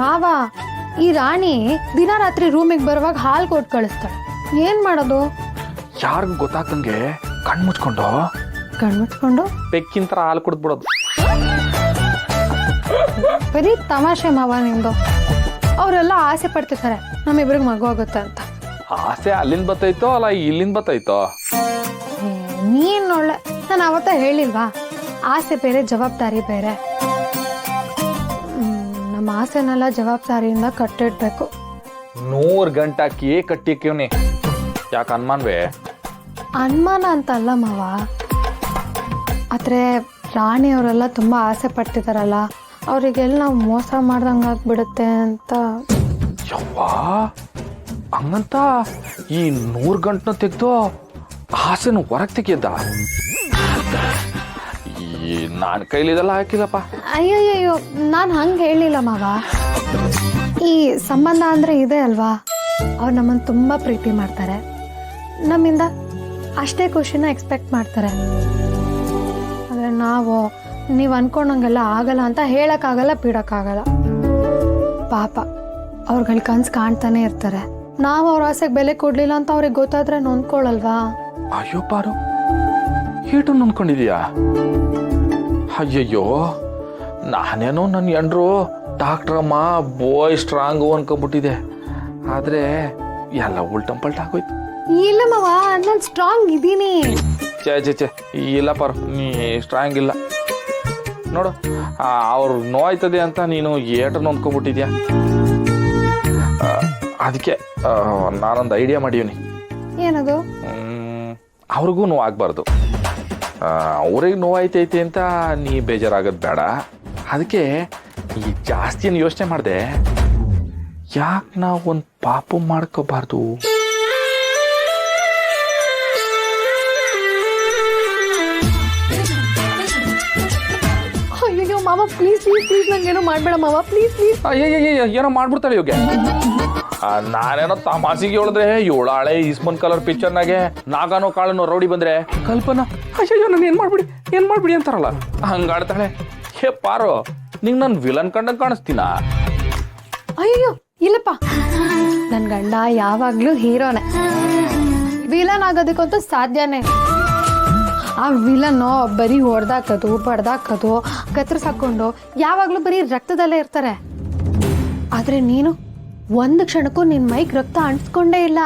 ಮಾವ, ಈ ರಾಣಿ ದಿನ ರಾತ್ರಿ ರೂಮಿಗೆ ಬರುವಾಗ ಹಾಲು ಕೊಟ್ಟು ಕಳಿಸ್ತಾಳೆ. ಏನ್ ಮಾಡೋದು? ಯಾರಿಗೂ ಗೊತ್ತಾಗ್ದಂಗೆ ಕಣ್ಮುಚ್ಕೊಂಡು ಬೆಕ್ಕಿನ ಹಾಲು ಕುಡಿದ್ಬಿಡೋದು. ಬರೀ ತಮಾಷೆ ಮಾವ ನಿಮ್ದು. ಅವರೆಲ್ಲ ಆಸೆ ಪಡ್ತಿರ್ತಾರೆ ನಮ್ಮಿಬ್ರಿಗೆ ಮಗು ಆಗುತ್ತೆ ಅಂತ. ಆಸೆ ಅಲ್ಲಿಂದ ಬತ್ತೈತೋ ಅಲ್ಲ ಇಲ್ಲಿಂದ ಬತ್ತೈತೋ? ನೀನ್ ಒಳ್ಳೆ, ನಾನು ಅವತ್ತ ಹೇಳಿಲ್ವಾ, ಆಸೆ ಬೇರೆ ಜವಾಬ್ದಾರಿ ಬೇರೆ. ನಮ್ಮ ಆಸೆನೆಲ್ಲ ಜವಾಬ್ದಾರಿಯಿಂದ ಕಟ್ಟಿಡ್ಬೇಕು. 100 ಗಂಟಾಕಿ ಕಟ್ಟಿಕ್ಕಿವ್ನಿ. ಯಾಕೆ ಅನ್ಮಾನ್ವೇ? ಅನುಮಾನ ಅಂತ ಅಲ್ಲ ಮಾವ, ಆದ್ರೆ ರಾಣಿಯವರೆಲ್ಲ ತುಂಬಾ ಆಸೆ ಪಡ್ತಿದಾರಲ್ಲ, ಅವರಿಗೆಲ್ಲ ನಾವು ಮೋಸ ಮಾಡ್ದಂಗೆ ಆಗ್ಬಿಡುತ್ತೆ ಅಂತ. ಯವ್ವಾ, ಹಂಗಂತ ಈ 100 ಗಂಟನ ತೆಗ್ದು ಆಸೆನ ಹೊರಗೆ ತೆಗಿಯದ್ದ? ಈ ನಾನು ಕೈಲಿದೆಲ್ಲ ಹಾಕಿಲ್ಲಪ್ಪ. ಅಯ್ಯಯ್ಯೋ, ನಾನು ಹಂಗೆ ಹೇಳಿಲ್ಲ ಮಾವ. ಈ ಸಂಬಂಧ ಅಂದ್ರೆ ಇದೆ ಅಲ್ವಾ, ಅವ್ರು ನಮ್ಮನ್ನು ತುಂಬಾ ಪ್ರೀತಿ ಮಾಡ್ತಾರೆ, ನಮ್ಮಿಂದ ಅಷ್ಟೇ ಖುಷಿನ ಎಕ್ಸ್ಪೆಕ್ಟ್ ಮಾಡ್ತಾರೆ. ಆದರೆ ನಾವು ನೀವು ಅನ್ಕೊಂಡಂಗೆಲ್ಲ ಆಗಲ್ಲ ಅಂತ ಹೇಳಕ್ಕಾಗಲ್ಲ, ಬಿಡಕ್ಕಾಗಲ್ಲ. ಪಾಪ ಅವ್ರುಗಳ ಕನ್ಸು ಕಾಣ್ತಾನೆ ಇರ್ತಾರೆ. ನಾವು ಅವ್ರ ಆಸೆಗೆ ಬೆಲೆ ಕೊಡ್ಲಿಲ್ಲ ಅಂತ ಅವ್ರಿಗೆ ಗೊತ್ತಾದ್ರೆ ನೊಂದ್ಕೊಳ್ಳಲ್ವಾ? ಅಯ್ಯೋ ಪಾರು, ಏಟು ನೊಂದ್ಕೊಂಡಿದೀಯಾ? ಅಯ್ಯಯ್ಯೋ, ನಾನೇನೋ ನನ್ನ ಎಂಡ್ರು ಡಾಕ್ಟ್ರಮ್ಮ ಬಾಯ್ ಸ್ಟ್ರಾಂಗು ಅನ್ಕೊಂಡ್ಬಿಟ್ಟಿದೆ. ಆದರೆ ಎಲ್ಲ ಉಲ್ಟಂಪಲ್ಟ ಆಗೋಯ್ತು. ಇಲ್ಲ ಮಾವ, ನಾನು ಸ್ಟ್ರಾಂಗ್ ಇದ್ದೀನಿ. ಚೇ ಇಲ್ಲ ಪಾರು, ನೀ ಸ್ಟ್ರಾಂಗ್ ಇಲ್ಲ ನೋಡು. ಅವ್ರು ನೋಯ್ತದೆ ಅಂತ ನೀನು ಏಟು ನೊಂದ್ಕೊಂಡ್ಬಿಟ್ಟಿದ್ಯಾ. ಅದಕ್ಕೆ ನಾನೊಂದು ಐಡಿಯಾ ಮಾಡೀನಿ. ಏನದು? ಅವ್ರಿಗೂ ನೋವಾಗಬಾರ್ದು. ಅವ್ರಿಗೆ ನೋವಾಯ್ತೈತೆ ಅಂತ ನೀ ಬೇಜಾರಾಗೋದು ಬೇಡ. ಅದಕ್ಕೆ ಈ ಜಾಸ್ತಿ ಯೋಚನೆ ಮಾಡಿದೆ, ಯಾಕೆ ನಾವು ಒಂದು ಪಾಪು ಮಾಡ್ಕೋಬಾರ್ದು? ಅಯ್ಯೋ ಮಾವ, ಪ್ಲೀಸ್ ಪ್ಲೀಸ್ ಪ್ಲೀಸ್ ನಂಗೇನೋ ಮಾಡಬೇಡ ಮಾವ, ಪ್ಲೀಸ್ ಪ್ಲೀಸ್. ಅಯ್ಯಯ್ಯ, ಏನೋ ಮಾಡ್ಬಿಡ್ತಾಳೆ ಇವಾಗ. ನಾನೇನೋ ತಮಾಸಿಗೆ ಹೇಳಿದ್ರೆ, ಏಳಾಳೆ ಈಸ್ಮನ್ ಕಲರ್ ಪಿಕ್ಚರ್ನಾಗೆ ನಾಗಾನೋ ಕಾಳನೋ ರೌಡಿ ಬಂದ್ರೆ ಕಲ್ಪನಾ ಅಯ್ಯೋ ನಾನು ಏನ್ ಮಾಡ್ಬಿಡಿ ಅಂತಾರಲ್ಲ, ಹಂಗಾಡ್ತಾಳೆ. ಹೇ ಪಾರು, ನಿಂಗೆ ನಾನು ವಿಲನ್ ಕಂಡಂಗೆ ಕಾಣಿಸ್ತೀನ? ಅಯ್ಯೋ ಇಲ್ಲಪ್ಪ, ನನ್ನ ಗಂಡ ಯಾವಾಗ್ಲೂ ಹೀರೋನೇ. ವಿಲನ್ ಆಗೋದಕ್ಕಂತೂ ಸಾಧ್ಯನೇ. ಆ ವಿಲನ್ನು ಬರೀ ಹೊಡೆದಾಕೋದು, ಬಡ್ದಾಕೋದು, ಕತ್ತರಿಸಾಕೊಂಡು ಯಾವಾಗ್ಲೂ ಬರೀ ರಕ್ತದಲ್ಲೇ ಇರ್ತಾರೆ. ಆದ್ರೆ ನೀನು ಒಂದು ಕ್ಷಣಕ್ಕೂ ನಿನ್ ಮೈಗೆ ರಕ್ತ ಅಂಟಿಸ್ಕೊಂಡೇ ಇಲ್ಲ.